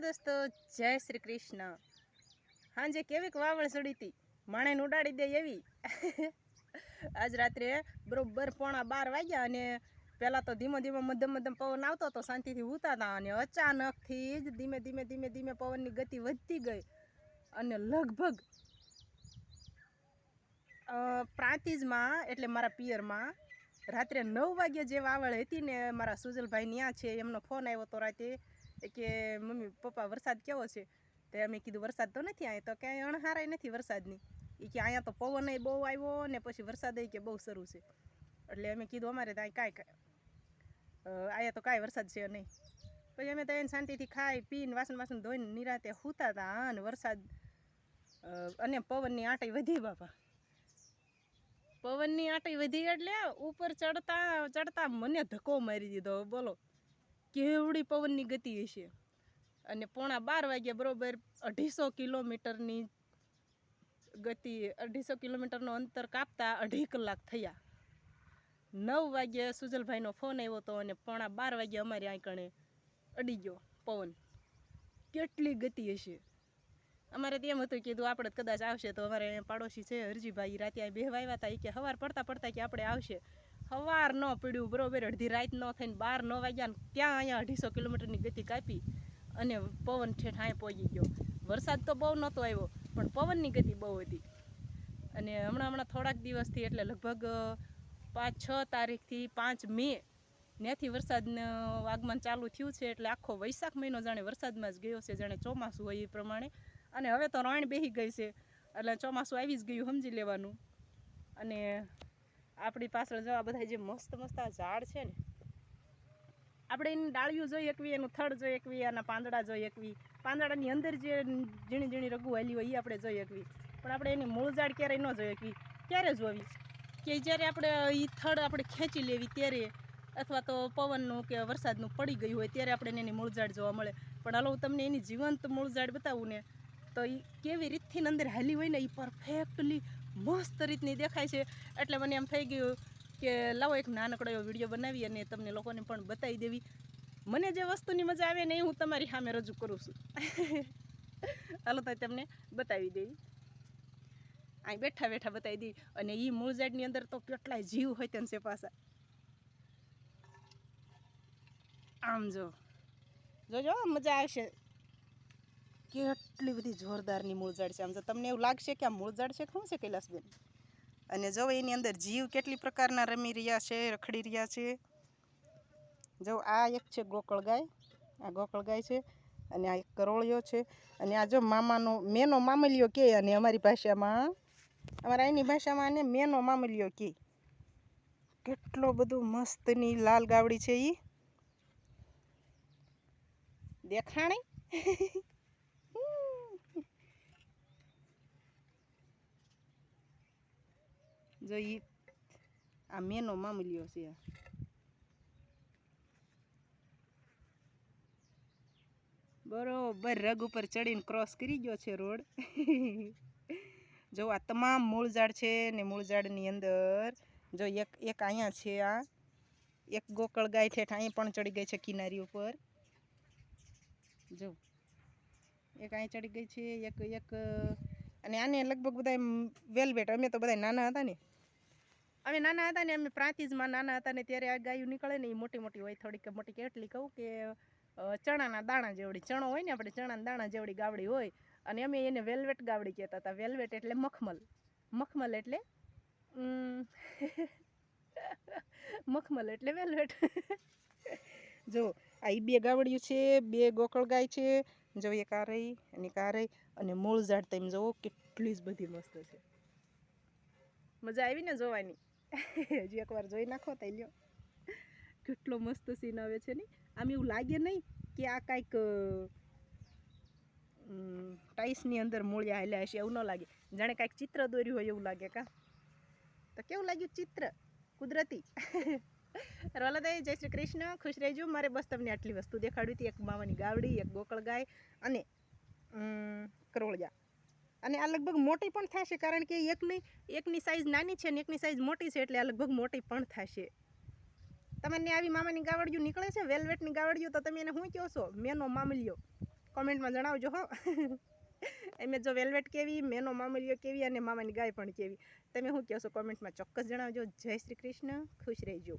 Hello દોસ્તો, જય શ્રી કૃષ્ણ। હાંજે કેવીક વાવળ ચડી હતી, માણેને ઉડાડી દે એવી। આજ રાત્રે બરોબર 11:15 વાગ્યા અને પહેલાં તો ધીમો ધીમો મધ્યમ મધ્યમ પવન આવતો હતો, શાંતિથી ઊતા હતા અને અચાનકથી જ ધીમે ધીમે ધીમે ધીમે પવનની ગતિ વધતી ગઈ અને લગભગ પ્રાંતિજમાં એટલે મારા પિયરમાં રાત્રે 9 વાગ્યે જે વાવળ હતી ને, મારા સુજલભાઈ ત્યાં છે, એમનો ફોન આવ્યો હતો રાતે કે મમ્મી પપ્પા વરસાદ કેવો છે? તો અમે કીધું વરસાદ તો નથી, અહીંયા તો ક્યાંય અણહારાય નથી વરસાદની। એ કે અહીંયા તો પવન બહુ આવ્યો ને પછી વરસાદ કે બહુ શરૂ છે। એટલે અમે કીધું અમારે તો અહીંયા તો કાંઈ વરસાદ છે નહીં। પછી અમે તો એને શાંતિથી ખાઈ પીને વાસણ ધોઈને નિરાતે સૂતા હતા અને વરસાદ અને પવનની આંટી વધી બાપા। પવનની આંટી વધી એટલે ઉપર ચડતા ચડતા મને ધક્કો મારી દીધો। બોલો કેવડી પવનની ગતિ હશે। અને 11:15 વાગ્યે બરોબર 250 કિલોમીટરની ગતિ, 250 કિલોમીટરનું અંતર કાપતા 2.5 કલાક થયા। 9 વાગ્યે સુજલભાઈનો ફોન આવ્યો હતો અને 11:15 વાગ્યે અમારી આંકણે અડી ગયો પવન। કેટલી ગતિ હશે। અમારે તો એમ હતું કીધું આપણે કદાચ આવશે તો અમારે પાડોશી છે હરજીભાઈ, રાતે અહીં બેહવા આવ્યા હતા, એ કે સવાર પડતા પડતા કે આપણે આવશે। સવાર ન પડ્યું, બરોબર અડધી રાત ન થઈને 12-9 વાગ્યા ત્યાં અહીંયા 250 કિલોમીટરની ગતિ કાપી અને પવન ઠેઠ અહીં પહોંચી ગયો। વરસાદ તો બહુ નહોતો આવ્યો પણ પવનની ગતિ બહુ હતી। અને હમણાં થોડાક દિવસથી એટલે લગભગ 5-6 તારીખથી 5 મે ત્યાંથી વરસાદનું આગમન ચાલુ થયું છે। એટલે આખો વૈશાખ મહિનો જાણે વરસાદમાં જ ગયો છે, જાણે ચોમાસું હોય એ પ્રમાણે। અને હવે તો રાણ બેસી ગઈ છે એટલે ચોમાસું આવી જ ગયું સમજી લેવાનું। અને આપણી પાછળ જો આ બધા જે મસ્ત મસ્ત આ ઝાડ છે ને, આપણે એની ડાળીઓ જોઈ એકવી, એનું થડ જોઈ એકવી, એના પાંદડા જોઈ એકવી, પાંદડાની અંદર જે ઝીણી ઝીણી રગુ હાલી હોય એ આપણે જોઈ એકવી, પણ આપણે એની મૂળ ઝાડ ક્યારેય ન જોઈ એકવી। ક્યારે જોવી કે જ્યારે આપણે એ થડ આપણે ખેંચી લેવી ત્યારે, અથવા તો પવનનું કે વરસાદનું પડી ગયું હોય ત્યારે આપણે એની મૂળ ઝાડ જોવા મળે। પણ હાલો હું તમને એની જીવંત મૂળ ઝાડ બતાવું ને, તો એ કેવી રીતથી અંદર હાલી હોય ને એ પરફેક્ટલી મસ્ત રીતની દેખાય છે। એટલે મને એમ થઈ ગયું કે લાવો એક નાનકડો એવો વિડીયો બનાવી અને તમને લોકોને પણ બતાવી દેવી। મને જે વસ્તુની મજા આવે ને એ હું તમારી સામે રજૂ કરું છું। હાલો તો તમને બતાવી દેવી, અહીં બેઠા બેઠા બતાવી દેવી। અને એ મૂળ ઝાડની અંદર તો કેટલાય જીવ હોય તેમ છે પાછા। આમ જોજો મજા આવશે। કેટલી બધી જોરદારની મૂળ ઝાડ છે। આમ તો તમને એવું લાગશે કે આ મૂળ ઝાડ છે શું છે કૈલાસબેન? અને જો એની અંદર જીવ કેટલી પ્રકારના રમી રહ્યા છે, રખડી રહ્યા છે। જો આ એક છે ગોકળ ગાય, આ ગોકળ ગાય છે, અને આ એક કરોળિયો છે, અને આ જો મામાનો મેનો મામલિયો કહે, અને અમારી ભાષામાં, અમારા અહીંની ભાષામાં આને મેનો મામલિયો કહે। કેટલો બધો મસ્તની લાલ ગાવડી છે એ દેખાણી। જો આ મેનો મામલિયો છે, બરોબર રગ ઉપર ચડીને ક્રોસ કરી ગયો છે રોડ। જો આ તમામ મૂળ ઝાડ છે ને મૂળ ઝાડની અંદર જો એક અહીંયા છે, આ એક ગોકળ ગાય ઠેઠ અહીં પણ ચડી ગઈ છે કિનારી ઉપર। જો એક અહીં ચડી ગઈ છે, એક અને આને લગભગ બધા વેલવેટ, અમે તો બધા નાના હતા ને, અમે પ્રાંતિજમાં નાના હતા ને ત્યારે આ ગાયું નીકળે ને એ મોટી મોટી હોય, થોડીક મોટી કેટલી કહું કે ચણાના દાણા જેવડી, ચણો હોય ને આપણે ચણાના દાણા જેવડી ગાવડી હોય, અને અમે એને વેલવેટ ગાવડી કહેતા હતા। વેલવેટ એટલે મખમલ, મખમલ એટલે મખમલ એટલે વેલવેટ। જો આ બે ગાવડિયું છે, બે ગોકળ ગાય છે, જો એક આ રહી અને એક આ રહી, અને મૂળ ઝાડ તમે જુઓ કેટલી જ બધી મસ્ત છે। મજા આવી ને જોવાની? હજી એકવાર જોઈ નાખો તો લ્યો, કેટલો મસ્ત સીન આવે છે ને। આમ એવું લાગે નહીં કે આ કાંઈક ટાઈસની અંદર મૂળિયા હાલ્યા હશે, એવું ન લાગે, જાણે કાંઈક ચિત્ર દોર્યું હોય એવું લાગે। કા તો કેવું લાગ્યું ચિત્ર કુદરતી? રોલા દે, જય શ્રી કૃષ્ણ, ખુશ રહેજો। મારે બસ તમને આટલી વસ્તુ દેખાડવી હતી, એક મામાની ગાવડી, એક ગોકળ ગાય અને કરોળિયા। અને આ લગભગ મોટી પણ થશે, કારણ કે એકની સાઈઝ નાની છે ને એકની સાઈઝ મોટી છે, એટલે આ લગભગ મોટી પણ થશે। તમને આવી મામાની ગાવડિયું નીકળે છે, વેલવેટની ગાવડિયું, તો તમે એને શું કહો છો? મેનો મામલિયો। કોમેન્ટમાં જણાવજો હો. એમ જો વેલ્વેટ કેવી, મેનો મામલીઓ કેવી અને મામાની ગાય પણ કેવી, તમે શું કહો છો કોમેન્ટમાં ચોક્કસ જણાવજો. જય શ્રી કૃષ્ણ, ખુશ રહેજો.